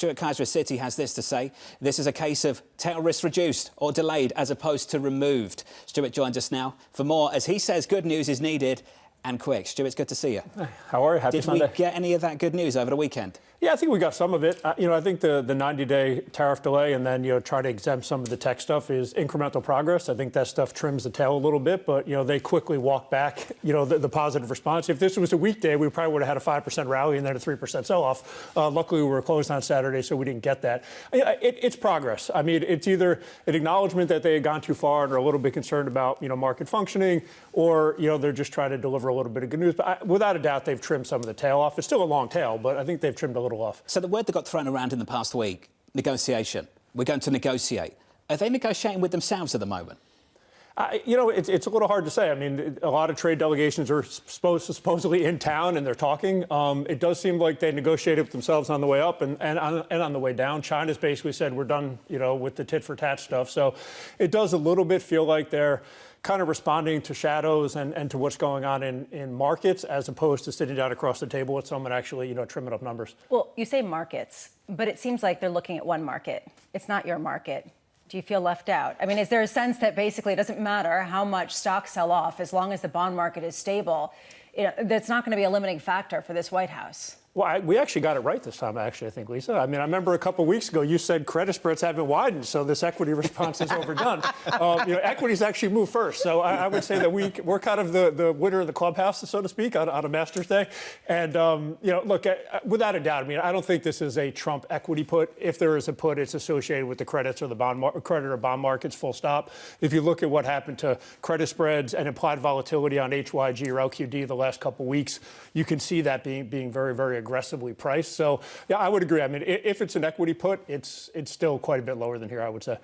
Stuart Kaiser of Citi has this to say. This is a case of tail risk reduced or delayed as opposed to removed. Stuart joins us now for more. As he says, good news is needed and quick. Stuart, it's good to see you. How are you? Happy Sunday. Did we get any of that good news over the weekend? Yeah, I think we got some of it. I think the 90-day tariff delay and then, try to exempt some of the tech stuff is incremental progress. I think that stuff trims the tail a little bit, but, they quickly walk back, the positive response. If this was a weekday, we probably would have had a 5% rally and then a 3% sell-off. Luckily, we were closed on Saturday, so we didn't get that. It's progress. I mean, it's either an acknowledgement that they had gone too far and are a little bit concerned about, market functioning, or, they're just trying to deliver a little bit of good news. But without a doubt, they've trimmed some of the tail off. It's still a long tail, but I think they've trimmed a little off. So the word that got thrown around in the past week, negotiation. We're going to negotiate. Are they negotiating with themselves at the moment? It's a little hard to say. I mean, a lot of trade delegations are supposedly in town and they're talking. It does seem like they negotiated with themselves on the way up and on the way down. China's basically said we're done, with the tit-for-tat stuff. So it does a little bit feel like they're kind of responding to shadows and to what's going on in markets as opposed to sitting down across the table with someone actually, trimming up numbers. Well, you say markets, but it seems like they're looking at one market. It's not your market. Do you feel left out? I mean, is there a sense that basically it doesn't matter how much stocks sell off as long as the bond market is stable? That's not going to be a limiting factor for this White House. Well, we actually got it right this time, actually, I think, Lisa. I mean, I remember a couple of weeks ago you said credit spreads haven't widened, so this equity response is overdone. Equities actually move first. So I would say that we're kind of the winner of the clubhouse, so to speak, on a Masters Day. And, look, without a doubt, I mean, I don't think this is a Trump equity put. If there is a put, it's associated with the credits or the credit or bond markets, full stop. If you look at what happened to credit spreads and implied volatility on HYG or LQD the last couple of weeks, you can see that being very, very aggressively priced. So, yeah, I would agree. I mean, if it's an equity put, it's still quite a bit lower than here, I would say.